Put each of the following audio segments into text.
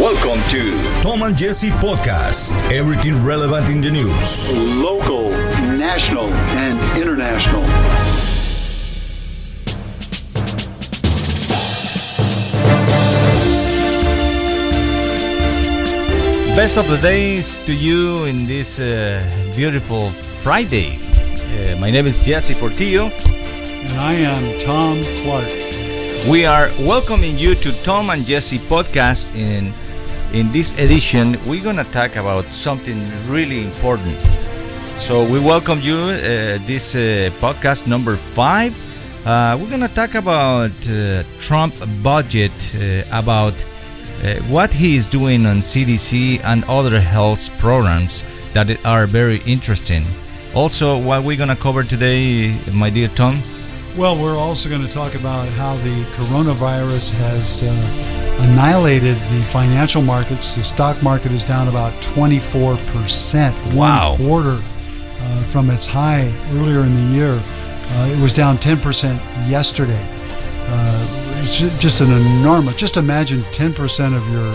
Welcome to Tom and Jesse Podcast. Everything relevant in the news. Local, national, and international. Best of the days to you in this beautiful Friday. My name is Jesse Portillo. And I am Tom Clark. We are welcoming you to Tom and Jesse Podcast. In this edition, we're going to talk about something really important. So we welcome you this podcast number 5. We're going to talk about Trump budget, about what he is doing on CDC and other health programs that are very interesting. Also, what we're going to cover today, my dear Tom? Well, we're also going to talk about how the coronavirus has annihilated the financial markets. The stock market is down about 24%. Wow. 1/4 from its high earlier in the year. It was down 10% yesterday. It's just an enormous, just imagine 10% of your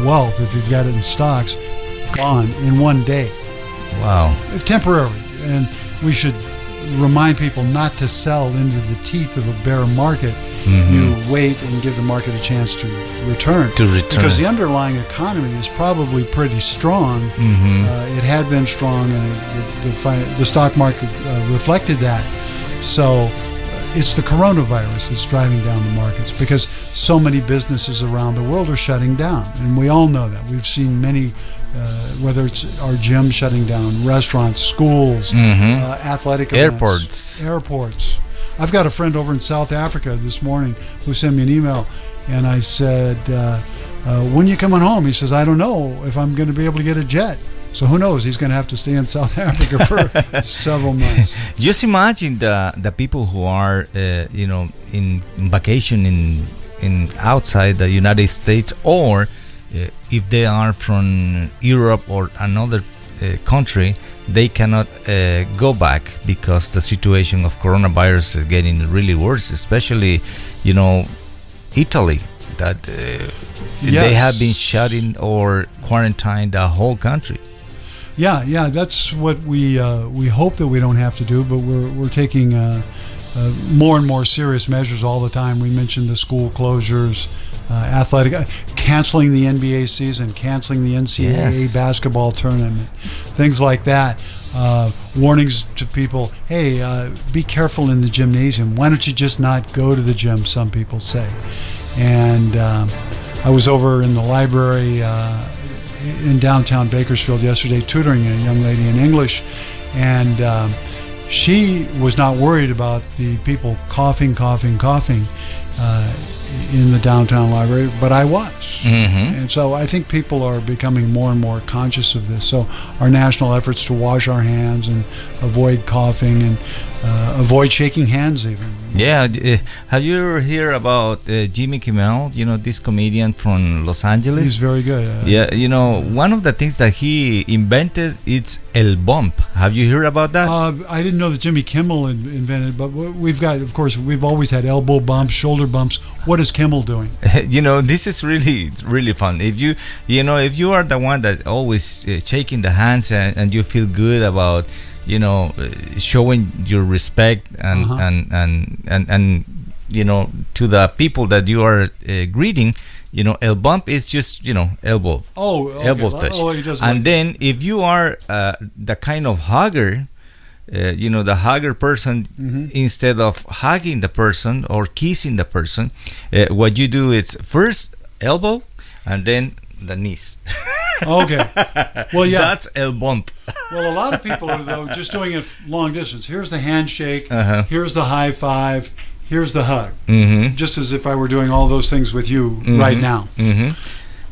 wealth, if you've got it in stocks, gone in one day. Wow. Temporarily. And we should remind people not to sell into the teeth of a bear market. Mm-hmm. You wait and give the market a chance to return. Because the underlying economy is probably pretty strong. Mm-hmm. It had been strong, and the stock market reflected that. So it's the coronavirus that's driving down the markets, because so many businesses around the world are shutting down. And we all know that. We've seen many, whether it's our gym shutting down, restaurants, schools, athletic events, airports. I've got a friend over in South Africa this morning who sent me an email, and I said, when are you coming home? He says, I don't know if I'm going to be able to get a jet. So who knows? He's going to have to stay in South Africa for several months. Just imagine the people who are, in vacation in outside the United States, or if they are from Europe or another country, they cannot go back because the situation of coronavirus is getting really worse, especially, Italy, that they have been shutting or quarantined the whole country. Yeah, that's what we hope that we don't have to do, but we're taking more and more serious measures all the time. We mentioned the school closures, athletic, canceling the NBA season, canceling the NCAA basketball tournament, things like that. Warnings to people, hey, be careful in the gymnasium. Why don't you just not go to the gym, some people say. And I was over in the library in downtown Bakersfield yesterday tutoring a young lady in English, and she was not worried about the people coughing in the downtown library, but I was. Mm-hmm. And so I think people are becoming more and more conscious of this. So our national efforts to wash our hands and avoid coughing and avoid shaking hands even. Yeah, have you ever heard about Jimmy Kimmel, this comedian from Los Angeles? He's very good. One of the things that he invented, it's el bump. Have you heard about that? I didn't know that Jimmy Kimmel invented, but we've got, of course, we've always had elbow bumps, shoulder bumps. What is Kimmel doing? This is really, really fun. If you are the one that always shaking the hands and you feel good about, showing your respect and to the people that you are greeting, el bump is just, elbow. Oh, okay. Elbow touch. Oh, he does. And then if you are the kind of hugger, the hugger person, instead of hugging the person or kissing the person, what you do is first elbow and then the knees. Okay. Well, yeah. That's el bump. Well, a lot of people are, though, just doing it long distance. Here's the handshake. Here's the high five. Here's the hug. Mm-hmm. Just as if I were doing all those things with you right now. Mm-hmm.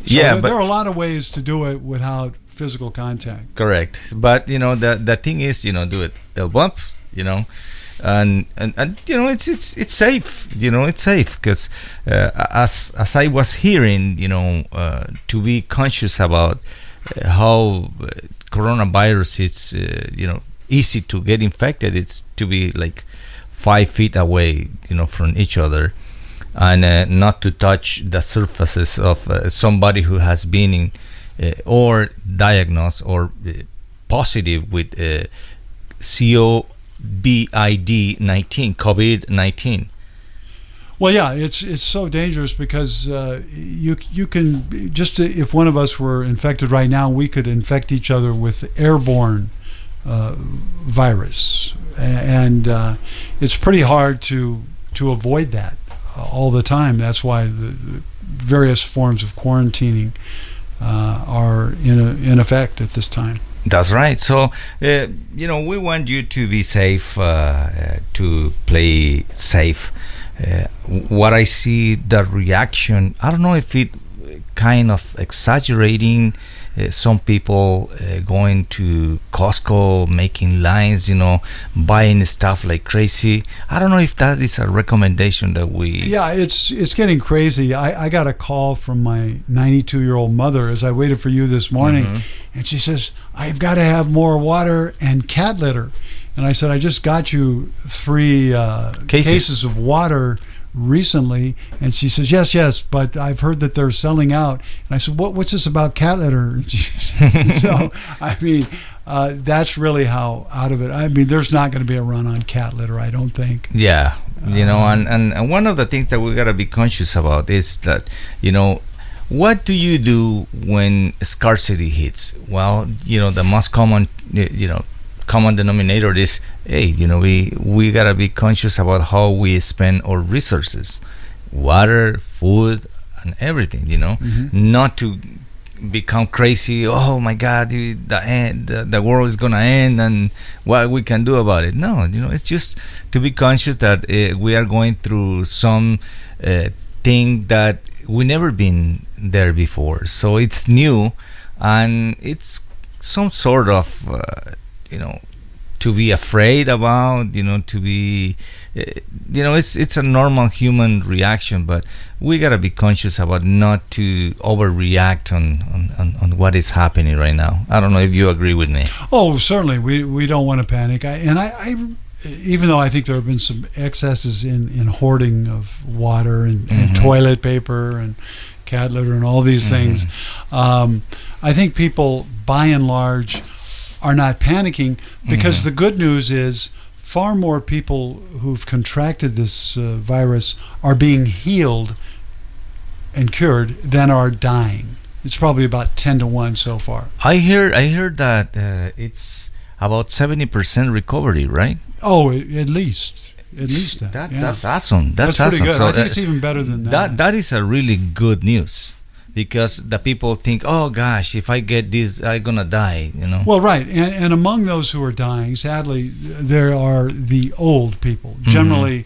So there are a lot of ways to do it without physical contact. Correct. But, the thing is, do it el bump, and it's safe. It's safe because as I was hearing, to be conscious about how coronavirus is easy to get infected. It's to be like 5 feet away, from each other, and not to touch the surfaces of somebody who has been in or diagnosed or positive with COVID-19. Well, yeah, it's so dangerous because you can just if one of us were infected right now, we could infect each other with airborne virus, and it's pretty hard to avoid that all the time. That's why the various forms of quarantining are in effect at this time. That's right. So, we want you to be safe, to play safe. What I see, the reaction, I don't know if it kind of exaggerating. Some people going to Costco, making lines, buying stuff like crazy. I don't know if that is a recommendation that we... Yeah, it's getting crazy. I got a call from my 92-year-old mother as I waited for you this morning, and she says, I've got to have more water and cat litter. And I said, I just got you 3 cases of water recently. And she says, yes, but I've heard that they're selling out. And I said, what's this about cat litter? So, I mean, that's really how out of it. I mean, there's not going to be a run on cat litter, I don't think. Yeah, and one of the things that we got to be conscious about is that, what do you do when scarcity hits? Well, the most common, common denominator is, hey, we gotta be conscious about how we spend our resources, water, food, and everything. Not to become crazy. Oh my God, the world is gonna end, and what we can do about it? No, it's just to be conscious that we are going through some thing that we never been there before. So it's new, and it's some sort of to be afraid about, to be it's a normal human reaction, but we got to be conscious about not to overreact on what is happening right now. I don't know if you agree with me. Oh, certainly we don't want to panic. I even though I think there have been some excesses in hoarding of water and toilet paper and cat litter and all these things, I think people by and large are not panicking because the good news is far more people who've contracted this virus are being healed and cured than are dying. It's probably about 10 to 1 so far. I heard that it's about 70% recovery, right? Oh, at least that. That's awesome. That's pretty awesome. good. So I think it's even better than that. That is a really good news. Because the people think, oh gosh, if I get this, I'm gonna die. Well, right, and among those who are dying, sadly, there are the old people. Generally,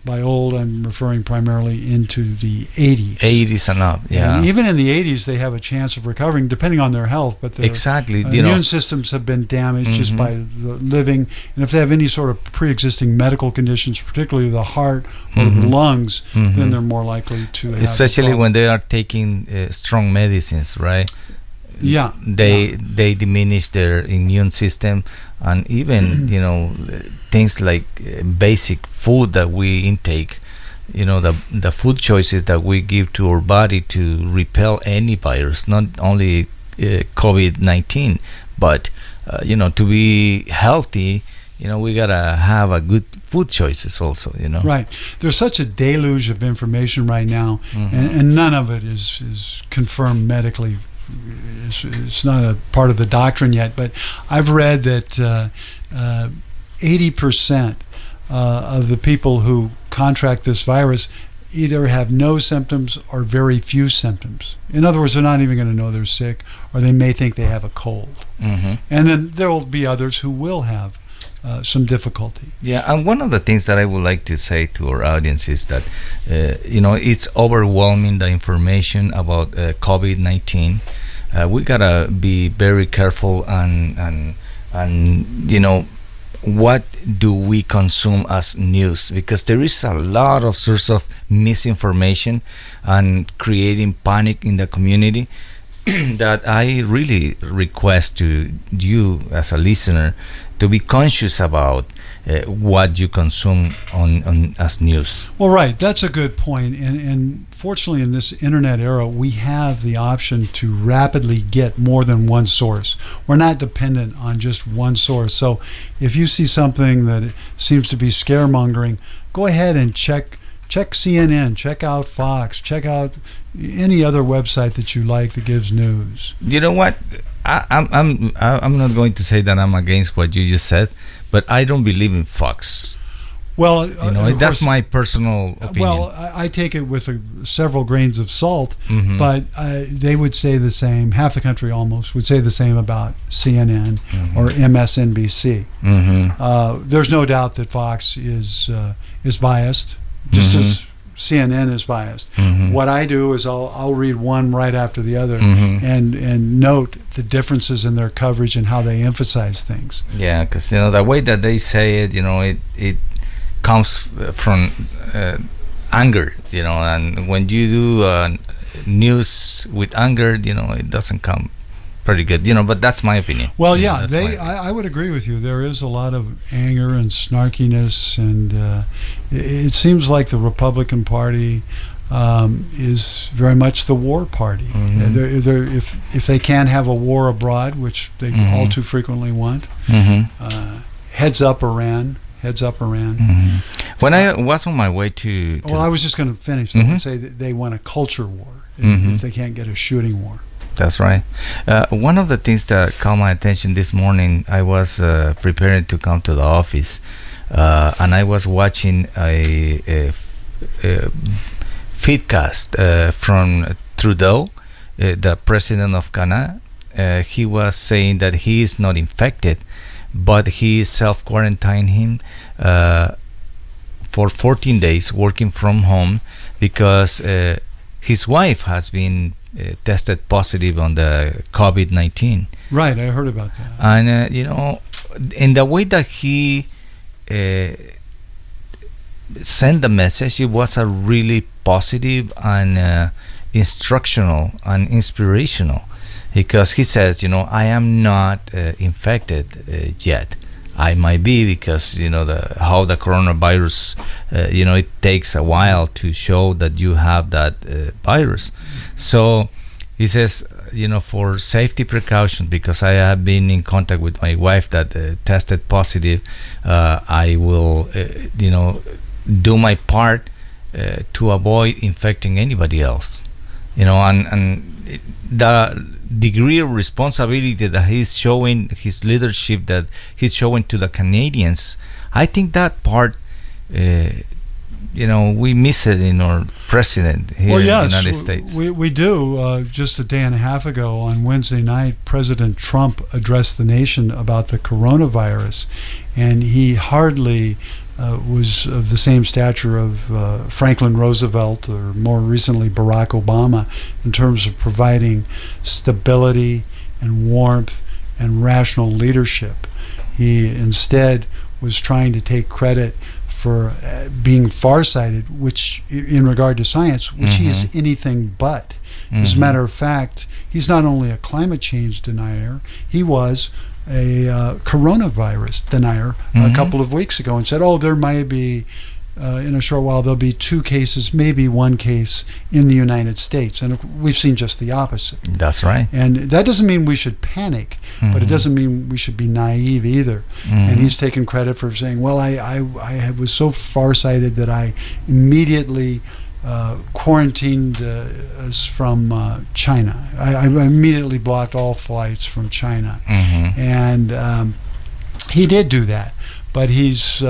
by old, I'm referring primarily into the 80s. 80s and up, yeah. And even in the 80s, they have a chance of recovering, depending on their health. But their immune systems have been damaged just by the living. And if they have any sort of pre-existing medical conditions, particularly the heart or the lungs, then they're more likely to have especially when they are taking strong medicines, right? Yeah. They diminish their immune system, and even things like basic food that we intake, the food choices that we give to our body to repel any virus, not only COVID-19, but to be healthy, we gotta have a good food choices also. Right. There's such a deluge of information right now, and none of it is confirmed medically. It's not a part of the doctrine yet, but I've read that 80% of the people who contract this virus either have no symptoms or very few symptoms. In other words, they're not even going to know they're sick, or they may think they have a cold. And then there will be others who will have some difficulty. Yeah, and one of the things that I would like to say to our audience is that it's overwhelming, the information about COVID-19. We gotta be very careful and what do we consume as news, because there is a lot of source of misinformation and creating panic in the community that I really request to you as a listener to be conscious about what you consume on as news. Well, right. That's a good point. And fortunately, in this internet era, we have the option to rapidly get more than one source. We're not dependent on just one source. So if you see something that seems to be scaremongering, go ahead and check CNN, check out Fox, check out any other website that you like that gives news. You know what? I'm not going to say that I'm against what you just said, but I don't believe in Fox. Well, that's my personal opinion. Well, I take it with several grains of salt, but they would say the same. Half the country almost would say the same about CNN or MSNBC. There's no doubt that Fox is biased, just as CNN is biased. What I do is I'll read one right after the other and note the differences in their coverage and how they emphasize things. Yeah, because the way that they say it, it comes from anger, and when you do news with anger, it doesn't come pretty good, but that's my opinion. Well, yeah, I would agree with you. There is a lot of anger and snarkiness, and it seems like the Republican Party is very much the war party. If they can't have a war abroad, which they all too frequently want, heads up Iran. When I was on my way to well, I was just going to finish. They would say that they want a culture war if they can't get a shooting war. That's right. One of the things that caught my attention this morning, I was preparing to come to the office, and I was watching a feedcast from Trudeau, the president of Canada. He was saying that he is not infected, but he self-quarantined him for 14 days working from home because his wife has been tested positive on the COVID-19. Right, I heard about that. And, in the way that he sent the message, it was a really positive and instructional and inspirational, because he says, I am not infected yet. I might be, because how the coronavirus, it takes a while to show that you have that virus. So he says, for safety precautions, because I have been in contact with my wife that tested positive, I will, do my part to avoid infecting anybody else. And the degree of responsibility that he's showing, his leadership that he's showing to the Canadians, I think that part, we miss it in our president here in the United States. We do. Just a day and a half ago on Wednesday night, President Trump addressed the nation about the coronavirus, and he hardly was of the same stature of Franklin Roosevelt, or more recently Barack Obama, in terms of providing stability and warmth and rational leadership. He instead was trying to take credit for being farsighted, which, in regard to science, which he is anything but. As a matter of fact, he's not only a climate change denier, he was a coronavirus denier a couple of weeks ago, and said, there might be, in a short while, there'll be 2 cases, maybe 1 case in the United States. And we've seen just the opposite. That's right. And that doesn't mean we should panic, but it doesn't mean we should be naive either. And he's taken credit for saying, I was so farsighted that I immediately quarantined us from China. I immediately blocked all flights from China, and he did do that. But he's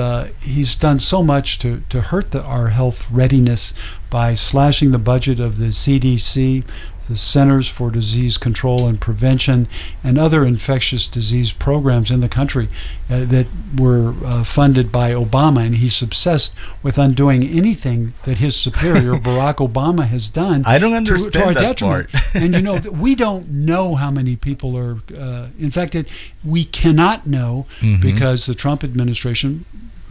done so much to hurt our health readiness by slashing the budget of the CDC, the Centers for Disease Control and Prevention, and other infectious disease programs in the country that were funded by Obama. And he's obsessed with undoing anything that his superior, Barack Obama, has done. I don't understand to our that detriment. part. And we don't know how many people are infected. We cannot know because the Trump administration,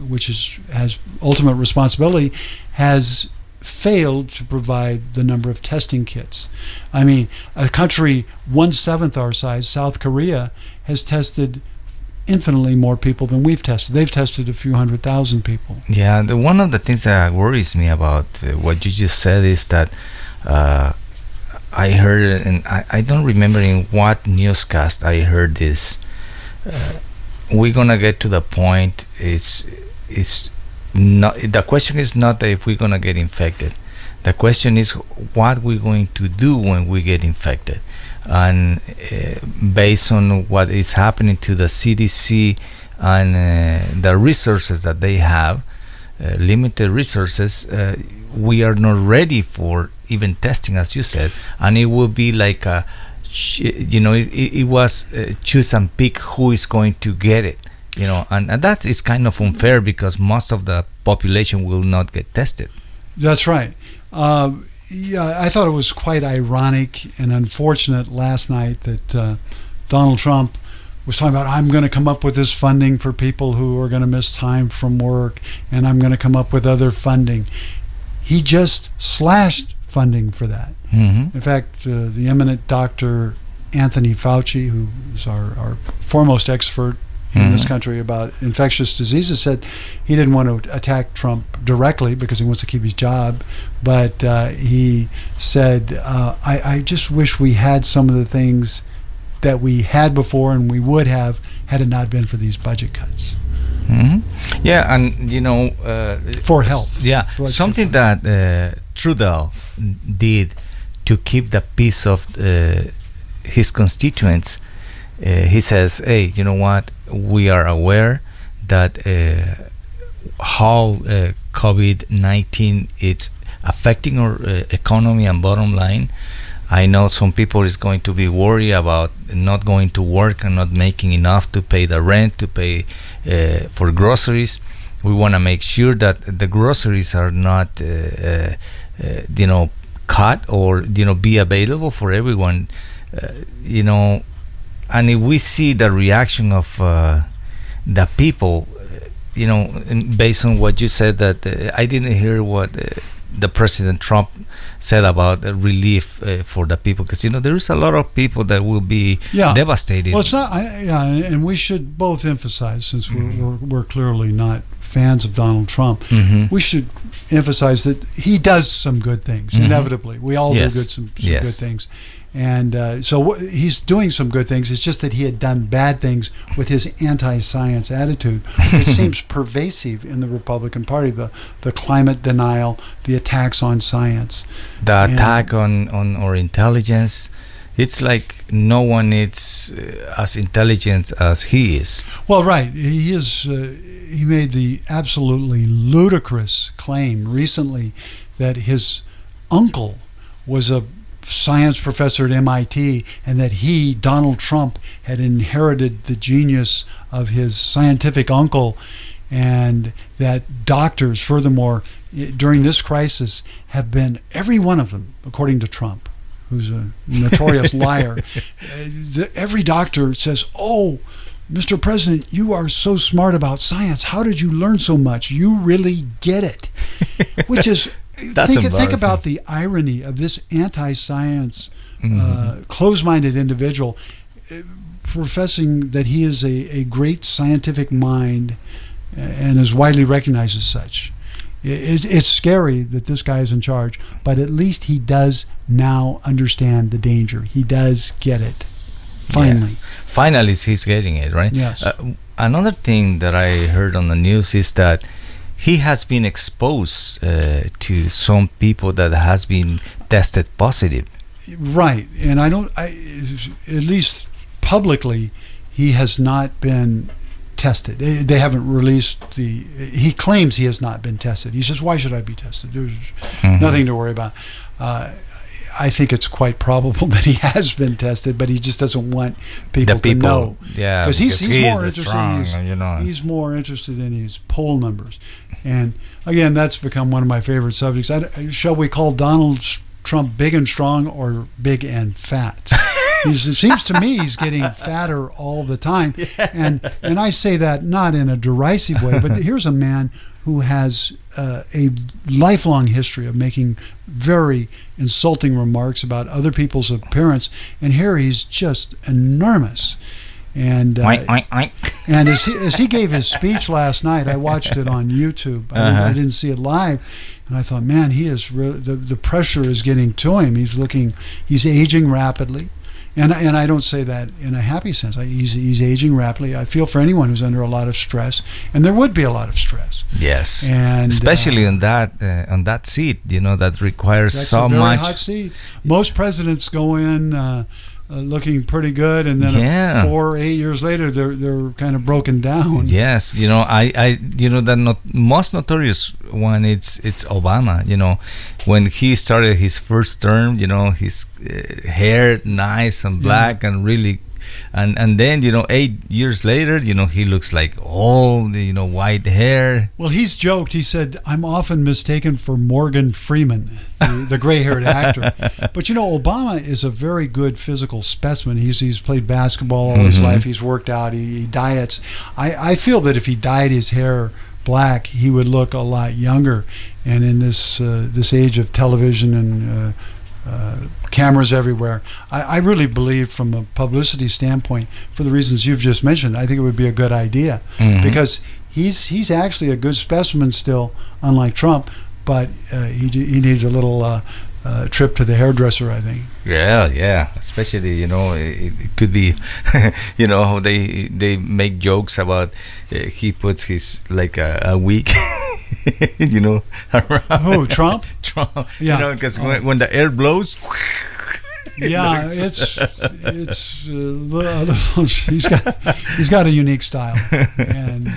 which has ultimate responsibility, has failed to provide the number of testing kits. I mean, a country 1/7 our size, South Korea, has tested infinitely more people than we've tested. They've tested a few 100,000 people. Yeah, one of the things that worries me about what you just said is that I heard, and I don't remember in what newscast I heard this. We're gonna get to the point. It's not. The question is not if we're gonna get infected. The question is what we're going to do when we get infected. And based on what is happening to the CDC and the resources that they have, limited resources, we are not ready for even testing, as you said. And it will be like it was choose and pick who is going to get it, and that is kind of unfair because most of the population will not get tested. That's right. Yeah, I thought it was quite ironic and unfortunate last night that Donald Trump was talking about, I'm going to come up with this funding for people who are going to miss time from work, and I'm going to come up with other funding. He just slashed funding for that. Mm-hmm. In fact, the eminent Dr. Anthony Fauci, who is our foremost expert in this country about infectious diseases, said he didn't want to attack Trump directly because he wants to keep his job, but he said, I just wish we had some of the things that we had before and we would have had it not been for these budget cuts. Mm-hmm. Yeah, and for health. Yeah, something that Trudeau did to keep the peace of his constituents. He says, hey, you know what? We are aware that how COVID-19 is affecting our economy and bottom line. I know some people is going to be worried about not going to work and not making enough to pay the rent, to pay for groceries. We want to make sure that the groceries are not, cut or be available for everyone. And if we see the reaction of the people, based on what you said, that I didn't hear what the President Trump said about relief for the people, because there is a lot of people that will be devastated. Well, it's not. And we should both emphasize, since we're clearly not fans of Donald Trump, we should emphasize that he does some good things. Inevitably, we all do some good things. And so he's doing some good things. It's just that he had done bad things with his anti-science attitude. It seems pervasive in the Republican Party, the climate denial, the attacks on science. The attack on our intelligence. It's like no one is as intelligent as he is. Well, right. He is. He made the absolutely ludicrous claim recently that his uncle was a science professor at MIT, and that he, Donald Trump, had inherited the genius of his scientific uncle, and that doctors, furthermore, during this crisis, have been, every one of them, according to Trump, who's a notorious liar, every doctor says, oh, Mr. President, you are so smart about science. How did you learn so much? You really get it. Which is... Think about the irony of this anti-science, closed-minded individual professing that he is a great scientific mind and is widely recognized as such. It's scary that this guy is in charge, but at least he does now understand the danger. He does get it. Finally. Yeah. Finally, he's getting it, right? Yes. Another thing that I heard on the news is that he has been exposed to some people that has been tested positive. Right, and at least publicly, he has not been tested. They haven't released he claims he has not been tested. He says, why should I be tested? There's nothing to worry about. I think it's quite probable that he has been tested, but he just doesn't want people to know. Yeah, because he's more interested. He's more interested in his poll numbers, and again, that's become one of my favorite subjects. Shall we call Donald Trump big and strong or big and fat? It seems to me he's getting fatter all the time, and I say that not in a derisive way, but here's a man who has a lifelong history of making very insulting remarks about other people's appearance, and here he's just enormous. And Oink, oink, oink. and as he gave his speech last night, I watched it on YouTube. I didn't see it live, and I thought, man, he is the pressure is getting to him. He's aging rapidly. And I don't say that in a happy sense. He's aging rapidly. I feel for anyone who's under a lot of stress, and there would be a lot of stress. Yes, and especially on that seat, that requires that's so a very much. hot seat. Most presidents go in looking pretty good, and then 4 or 8 years later, they're kind of broken down. Yes, the most notorious one it's Obama. When he started his first term, his hair nice and black and really, and then 8 years later, he looks like old, white hair. Well, he's joked. He said, "I'm often mistaken for Morgan Freeman, the gray-haired actor." But Obama is a very good physical specimen. He's played basketball all his life. He's worked out. He diets. I feel that if he dyed his hair black, he would look a lot younger. And in this age of television and cameras everywhere, I really believe, from a publicity standpoint, for the reasons you've just mentioned, I think it would be a good idea, because he's actually a good specimen still, unlike Trump, but he needs a little trip to the hairdresser, I think. Yeah, especially it could be they make jokes about he puts his like a wig around. Who, Trump? Trump, yeah, because when the air blows, yeah, it's he's got a unique style, and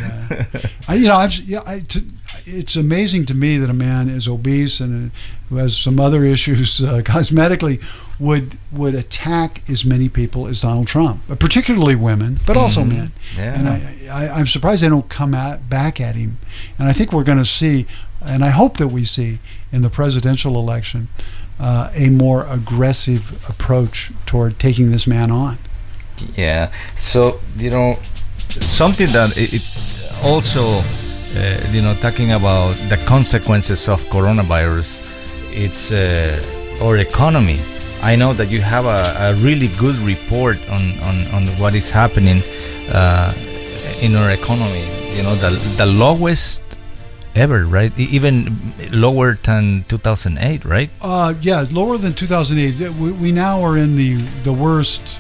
it's amazing to me that a man as obese and who has some other issues cosmetically would attack as many people as Donald Trump, particularly women, but also men. Yeah. And I'm surprised they don't come back at him. And I think we're going to see, and I hope that we see in the presidential election, a more aggressive approach toward taking this man on. Yeah. So something that it also talking about the consequences of coronavirus, it's our economy. I know that you have a really good report on what is happening in our economy. The lowest ever, right? Even lower than 2008, right? Yeah, lower than 2008. We now are in the worst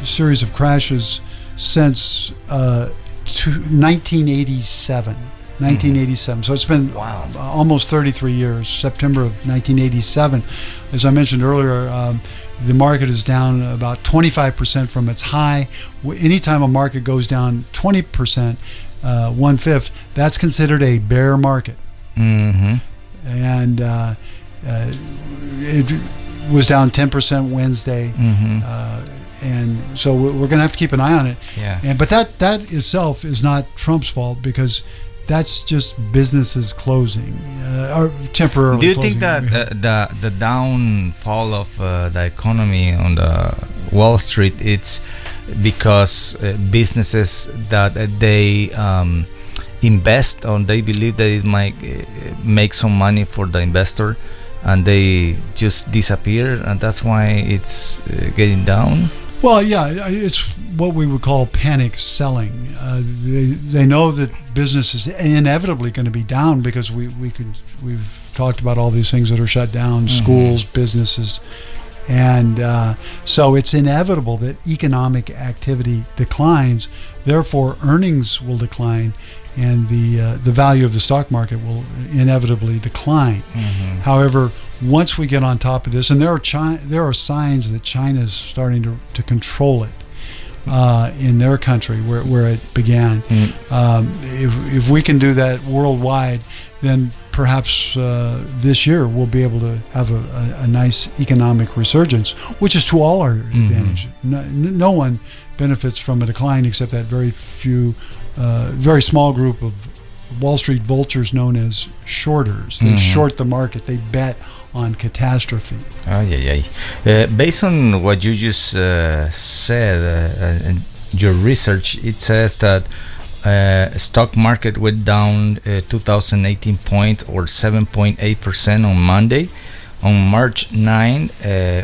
series of crashes since 1987. 1987. So it's been almost 33 years. September of 1987. As I mentioned earlier, the market is down about 25% from its high. Anytime a market goes down 20%, 1/5, that's considered a bear market. And it was down 10% Wednesday. And so we're going to have to keep an eye on it. Yeah. But that itself is not Trump's fault, because that's just businesses closing or temporarily. Do you closing. think that the downfall of the economy on the Wall Street, it's because businesses that they invest on, they believe that it might make some money for the investor, and they just disappear, and that's why it's getting down? Well, yeah, it's what we would call panic selling. They know that business is inevitably going to be down, because we've talked about all these things that are shut down, schools, businesses, and so it's inevitable that economic activity declines. Therefore, earnings will decline, and the value of the stock market will inevitably decline. However, once we get on top of this, and there are signs that China is starting to control it in their country where it began. If we can do that worldwide, then perhaps this year we'll be able to have a nice economic resurgence, which is to all our advantage. No one benefits from a decline except that very small group of Wall Street vultures known as shorters. They short the market. They bet on catastrophe. Based on what you just said, and your research, it says that stock market went down 2018 point or 7.8% on Monday, on March 9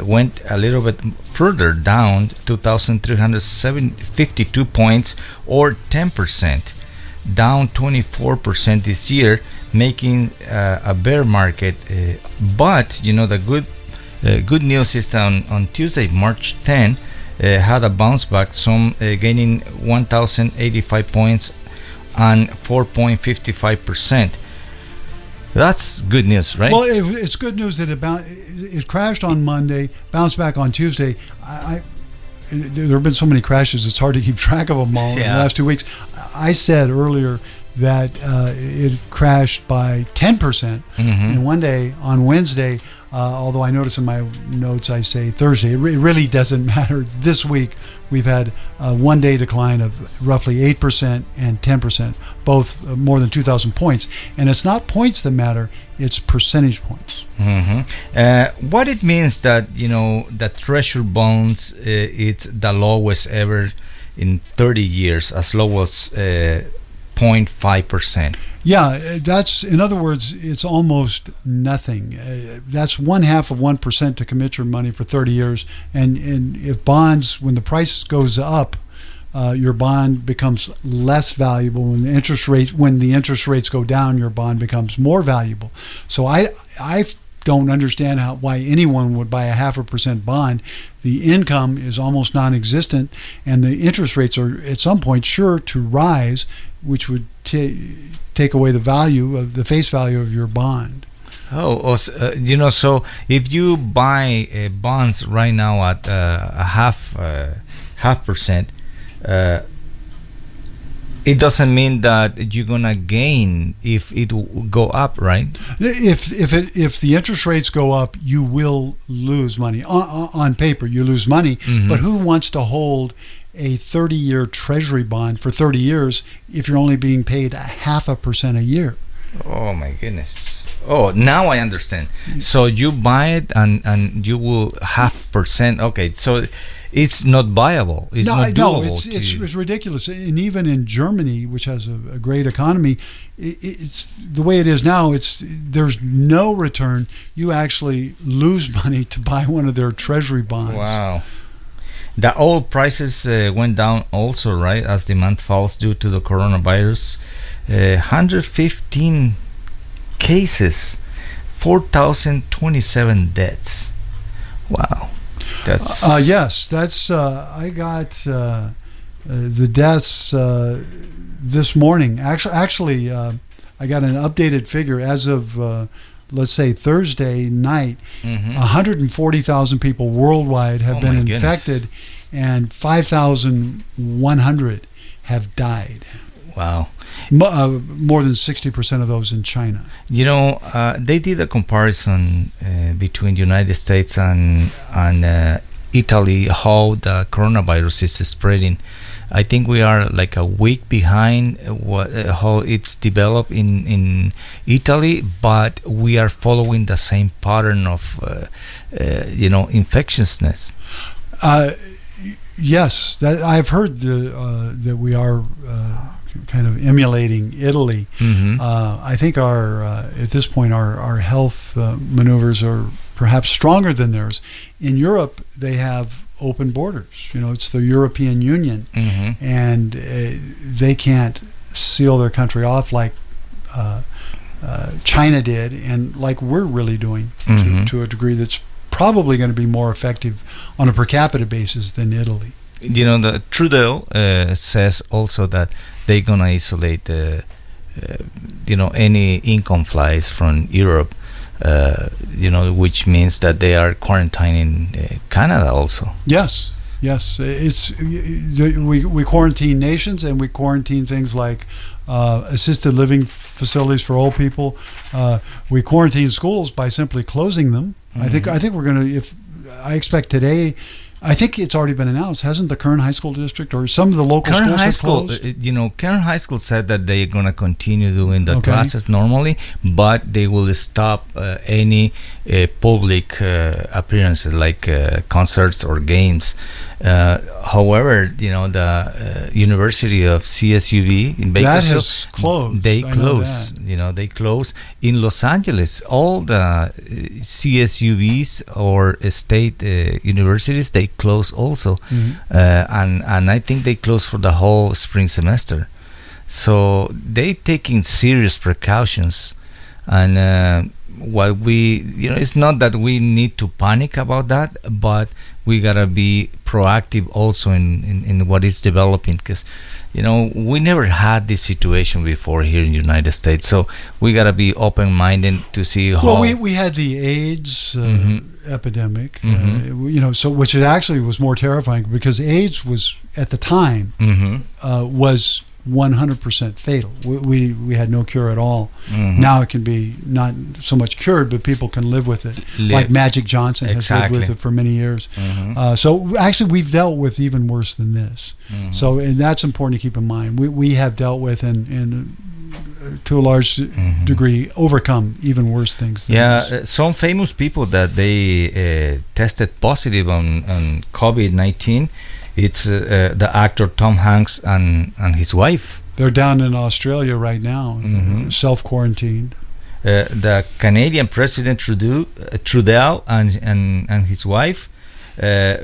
went a little bit further down, 2,352 points, or 10%, down 24% this year, making a bear market. But the good news is that on Tuesday, March 10, had a bounce back, some gaining 1,085 points and 4.55%. That's good news, right? Well, it's good news that it crashed on Monday, bounced back on Tuesday. There have been so many crashes, it's hard to keep track of them all in the last 2 weeks. I said earlier that it crashed by 10% in one day on Wednesday, although I notice in my notes I say Thursday. It really doesn't matter. This week we've had a one-day decline of roughly 8% and 10%, both more than 2,000 points. And it's not points that matter, it's percentage points. What it means that, that Treasury bonds, it's the lowest ever in 30 years, as low as 0.5%. Yeah, that's, in other words, it's almost nothing. That's 0.5% to commit your money for 30 years. And if bonds, when the price goes up, your bond becomes less valuable. When the interest rates go down, your bond becomes more valuable. So I don't understand why anyone would buy a 0.5% bond. The income is almost non-existent, and the interest rates are at some point sure to rise, which would take away the face value of your bond. So if you buy bonds right now at a half percent, it doesn't mean that you're gonna gain if it go up, right? If the interest rates go up, you will lose money. On paper, you lose money. But who wants to hold a 30-year Treasury bond for 30 years if you're only being paid 0.5% a year? Oh my goodness. Oh, now I understand. So you buy it and you will 0.5%. Okay, so it's not viable. It's not doable. It's ridiculous. And even in Germany, which has a great economy, it's the way it is now. There's no return. You actually lose money to buy one of their Treasury bonds. Wow. The oil prices went down also, right, as demand falls due to the coronavirus. 115 cases, 4,027 deaths. Wow. That's yes. That's I got the deaths this morning. Actually, I got an updated figure as of let's say Thursday night. 140,000 people worldwide have been infected, and 5,100 have died. Wow. More than 60% of those in China. They did a comparison between the United States and Italy, how the coronavirus is spreading. I think we are like a week behind how it's developed in Italy, but we are following the same pattern of infectiousness. Yes, I've heard that we are kind of emulating Italy. I think at this point our health maneuvers are perhaps stronger than theirs. In Europe, they have open borders. It's the European Union, and they can't seal their country off like China did, and like we're really doing to a degree that's probably going to be more effective on a per capita basis than Italy. The Trudeau says also that they're gonna isolate any income flights from Europe, which means that they are quarantining Canada also. Yes, it's we quarantine nations, and we quarantine things like assisted living facilities for old people. We quarantine schools by simply closing them. I think we're gonna. I expect today. I think it's already been announced. Hasn't the Kern High School District or some of the local schools have closed? Kern High School said that they're going to continue doing the classes normally, but they will stop any public appearances like concerts or games. However, the University of CSUB in That Bakersfield, has closed. they I know close. that. They close in Los Angeles. All the CSUBs or state universities, they close also, and I think they close for the whole spring semester. So they taking serious precautions, and what we, it's not that we need to panic about that, but we gotta be proactive also in what is developing, because we never had this situation before here in the United States, so we gotta be open-minded to see how. Well, we had the AIDS epidemic, so which it actually was more terrifying because AIDS was at the time was 100% fatal. We had no cure at all. Now it can be not so much cured, but people can live with it. Like Magic Johnson has lived with it for many years. So actually we've dealt with even worse than this. So and that's important to keep in mind. We have dealt with and to a large degree overcome even worse things than this. Some famous people that they tested positive on COVID-19. It's the actor Tom Hanks and his wife. They're down in Australia right now, self-quarantined. The Canadian President Trudeau and his wife.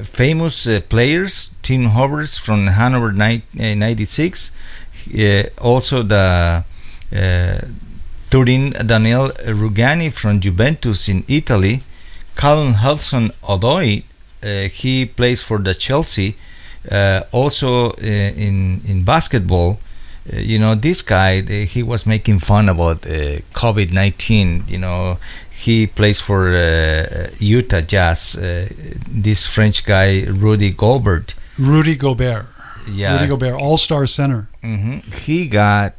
Famous players, Tim Hovers from Hanover 96. Also the Turin Daniel Rugani from Juventus in Italy. Callum Hudson-Odoi, he plays for the Chelsea. Also in basketball, this guy, he was making fun about COVID-19. He plays for Utah Jazz. This French guy, Rudy Gobert. Yeah. Rudy Gobert, all-star center. He got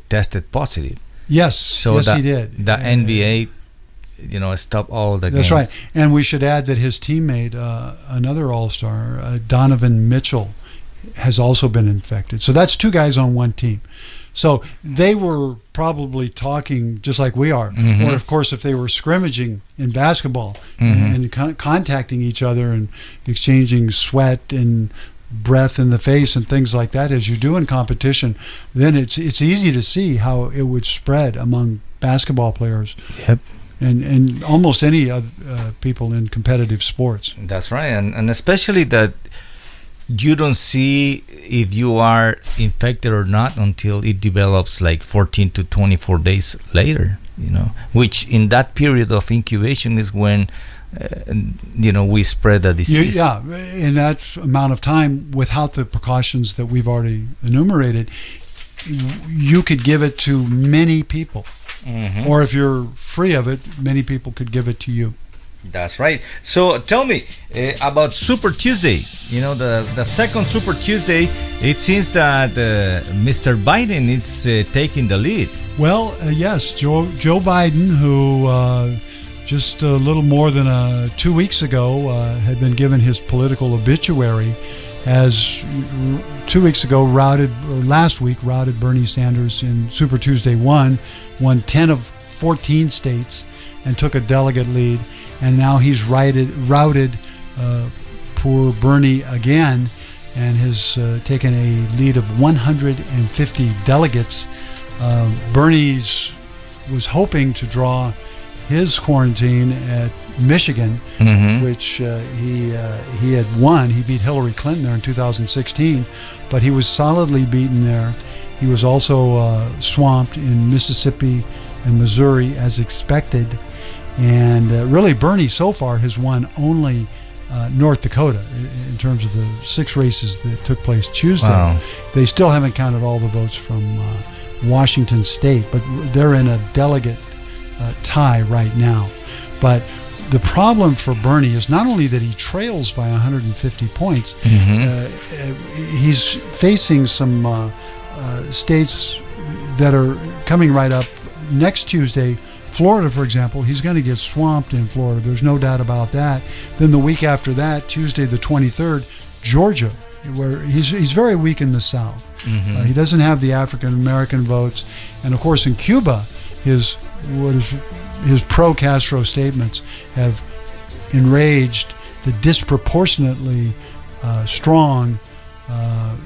tested positive. Yes, he did. The NBA stop all the games. That's right. And we should add that his teammate, another all-star, Donovan Mitchell, has also been infected. So that's two guys on one team. So they were probably talking just like we are. Or, of course, if they were scrimmaging in basketball and contacting each other and exchanging sweat and breath in the face and things like that as you do in competition, then it's easy to see how it would spread among basketball players. Yep. And almost any people in competitive sports. That's right, and especially that you don't see if you are infected or not until it develops like 14 to 24 days later, which in that period of incubation is when we spread the disease. In that amount of time, without the precautions that we've already enumerated, you could give it to many people. Or if you're free of it, many people could give it to you. That's right. So tell me about Super Tuesday. The second Super Tuesday, it seems that Mr. Biden is taking the lead. Well, yes, Joe Biden, who just a little more than 2 weeks ago had been given his political obituary, has 2 weeks ago last week routed Bernie Sanders in Super Tuesday won 10 of 14 states and took a delegate lead, and now he's routed poor Bernie again and has taken a lead of 150 delegates. Bernie was hoping to draw his quarantine at Michigan, which he had won. He beat Hillary Clinton there in 2016, but he was solidly beaten there. He was also swamped in Mississippi and Missouri as expected. And really, Bernie so far has won only North Dakota in terms of the 6 races that took place Tuesday. Wow. They still haven't counted all the votes from Washington State, but they're in a delegate tie right now. But the problem for Bernie is not only that he trails by 150 points, he's facing some states that are coming right up next Tuesday. Florida, for example, he's going to get swamped in Florida. There's no doubt about that. Then the week after that, Tuesday the 23rd, Georgia, where he's very weak in the South. He doesn't have the African-American votes. And, of course, in Cuba, his pro-Castro statements have enraged the disproportionately strong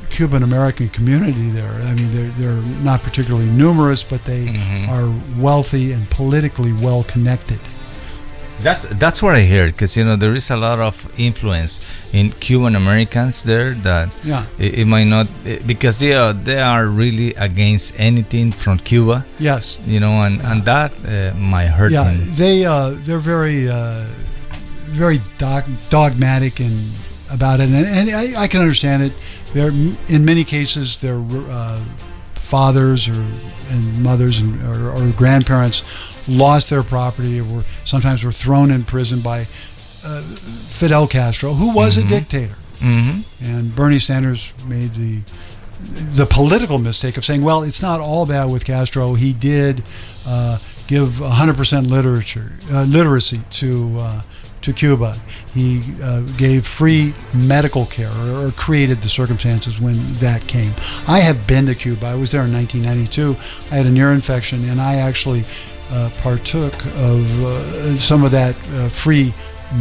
Cuban American community there. I mean, they're not particularly numerous, but they are wealthy and politically well connected. That's what I heard, because there is a lot of influence in Cuban Americans there that it might not, because they are really against anything from Cuba. Yes, and that might hurt them. They're very very dogmatic and about it, and I can understand it. They're in many cases their fathers and mothers or grandparents lost their or sometimes were thrown in prison by Fidel Castro, who was a dictator. And Bernie Sanders made the political mistake of saying, well, it's not all bad with Castro. He did give 100% literacy to Cuba. He gave free medical care or created the circumstances when that came. I have been to Cuba. I was there in 1992. I had an ear infection, and I actually partook of some of that free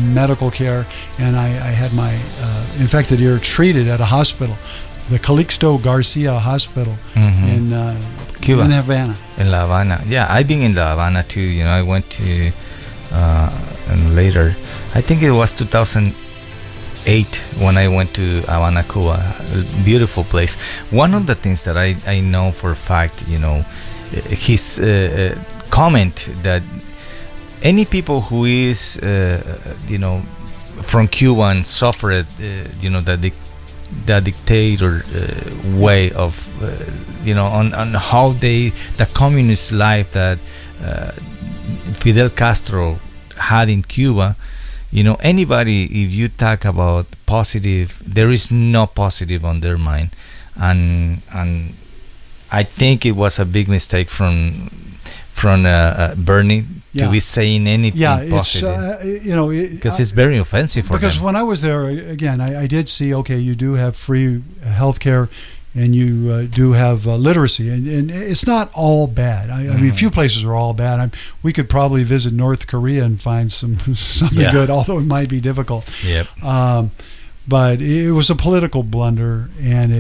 medical care, and I had my infected ear treated at a hospital, the Calixto Garcia Hospital in Cuba, in Havana. In La Habana, yeah, I've been in La Habana too. I went to and later, I think it was 2008 when I went to Havana, Cuba. A beautiful place. One of the things that I know for a fact, his comment that any people who is from Cuba and suffered the dictator way of on how the communist life that Fidel Castro had in Cuba, anybody, if you talk about positive, there is no positive on their mind, and I think it was a big mistake from Bernie to be saying anything positive. Because it's very offensive for them. Because when I was there, again, I did see, okay, you do have free health care, and you do have literacy, and it's not all bad. I mean, a few places are all bad. We could probably visit North Korea and find something good, although it might be difficult. Yep. But it was a political blunder, and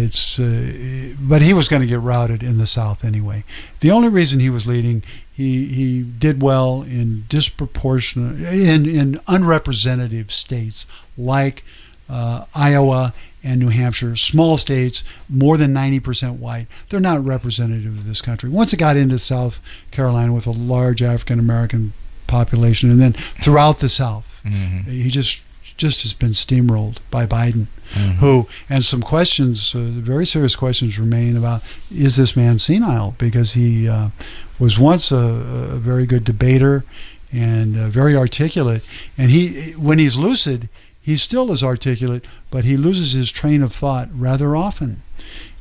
but he was going to get routed in the South anyway. The only reason he was leading, he did well in in unrepresentative states like Iowa and New Hampshire, small states, more than 90% white. They're not representative of this country. Once it got into South Carolina with a large African American population, and then throughout the South, he just has been steamrolled by Biden, and some questions, very serious questions remain about, is this man senile? Because he was once a very good debater and very articulate, and when he's lucid, he still is articulate, but he loses his train of thought rather often.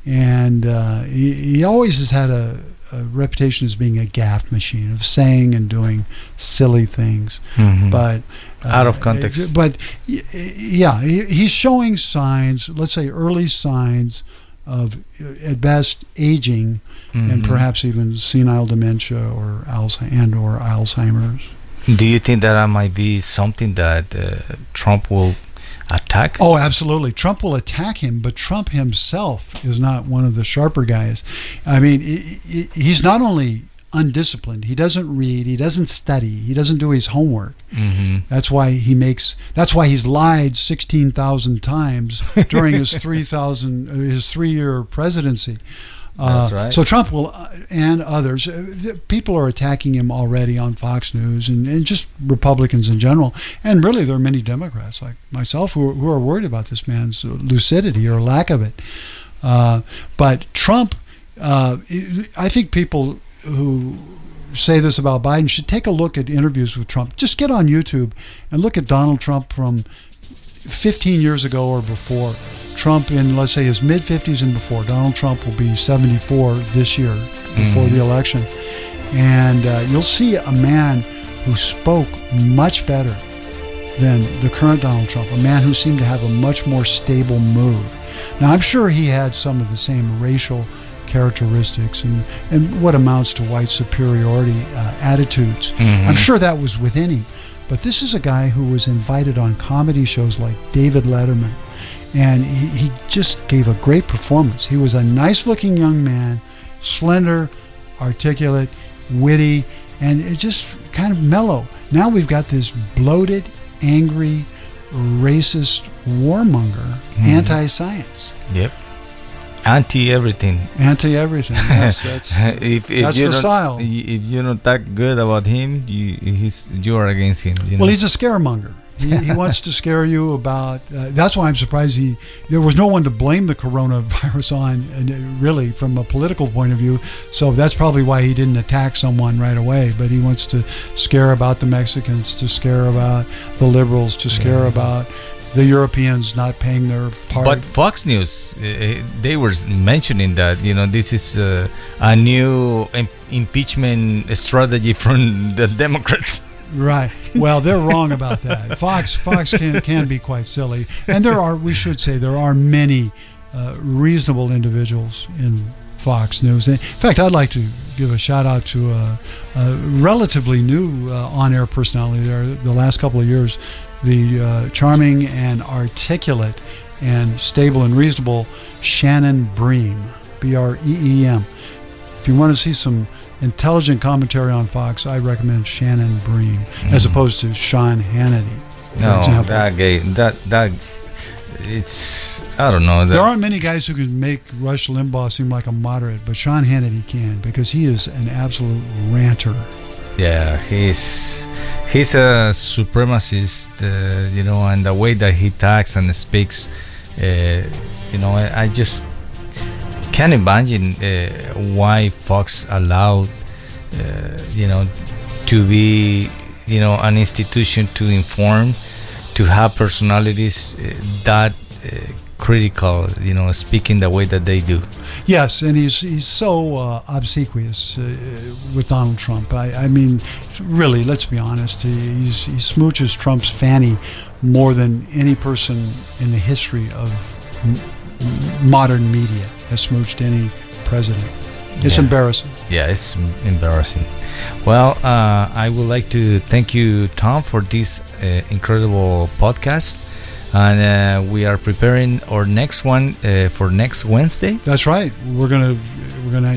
And he always has had a reputation as being a gaffe machine, of saying and doing silly things. But out of context. But yeah, he's showing signs, let's say early signs of, at best, aging, and perhaps even senile dementia or Alzheimer's. Do you think that might be something that Trump will attack? Oh, absolutely. Trump will attack him, but Trump himself is not one of the sharper guys. I mean, he's not only undisciplined, he doesn't read, he doesn't study, he doesn't do his homework. That's why he's lied 16,000 times during his 3-year presidency. That's right. So Trump will, and others, people are attacking him already on Fox News, and just Republicans in general. And really, there are many Democrats like myself who are worried about this man's lucidity or lack of it. But Trump, I think people who say this about Biden should take a look at interviews with Trump. Just get on YouTube and look at Donald Trump from 15 years ago or before. Trump in, let's say, his mid-50s and before. Donald Trump will be 74 this year, before the election. And you'll see a man who spoke much better than the current Donald Trump, a man who seemed to have a much more stable mood. Now, I'm sure he had some of the same racial characteristics and what amounts to white superiority attitudes. I'm sure that was within him. But this is a guy who was invited on comedy shows like David Letterman and he just gave a great performance. He was a nice-looking young man, slender, articulate, witty, and it just kind of mellow. Now we've got this bloated, angry, racist warmonger, anti-science. Yep. Anti-everything. Anti-everything. Yes, that's If that's you the don't- style. If you don't talk good about him, you are against him. You know? Well, he's a scaremonger. He wants to scare you about. That's why I'm surprised there was no one to blame the coronavirus on, and really, from a political point of view. So that's probably why he didn't attack someone right away. But he wants to scare about the Mexicans, to scare about the liberals, to scare about the Europeans not paying their part. But Fox News, they were mentioning that this is a new impeachment strategy from the Democrats. Right. Well, they're wrong about that. Fox can be quite silly, and we should say there are many reasonable individuals in Fox News. In fact, I'd like to give a shout out to a relatively new on-air personality there the last couple of years, the charming and articulate and stable and reasonable Shannon Bream, Breem. If you want to see some intelligent commentary on Fox, I recommend Shannon Bream as opposed to Sean Hannity, for example. that it's, I don't know. There aren't many guys who can make Rush Limbaugh seem like a moderate, but Sean Hannity can, because he is an absolute ranter. Yeah, he's a supremacist, and the way that he talks and speaks, I just can't imagine why Fox allowed, to be, an institution to inform, to have personalities that critical, speaking the way that they do. Yes, and he's so obsequious with Donald Trump. I mean, really, let's be honest. He smooches Trump's fanny more than any person in the history of modern media has smooched any president. It's embarrassing. Yeah, it's embarrassing. Well, I would like to thank you, Tom, for this incredible podcast. And we are preparing our next one for next Wednesday. That's right. We're gonna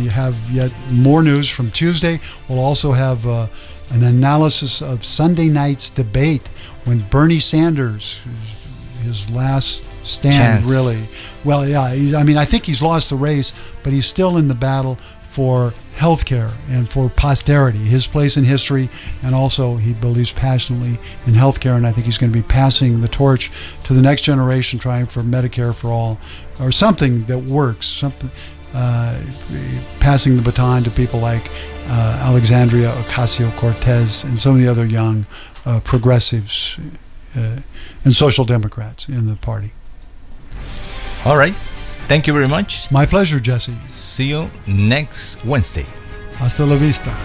have yet more news from Tuesday. We'll also have an analysis of Sunday night's debate when Bernie Sanders, his last stand, Chance. really. Well, yeah. I think he's lost the race, but he's still in the battle for health care and for posterity, his place in history, and also he believes passionately in health care, and I think he's going to be passing the torch to the next generation, trying for Medicare for all, or something that works, passing the baton to people like Alexandria Ocasio-Cortez and some of the other young progressives and social democrats in the party. All right. Thank you very much. My pleasure, Jesse. See you next Wednesday. Hasta la vista.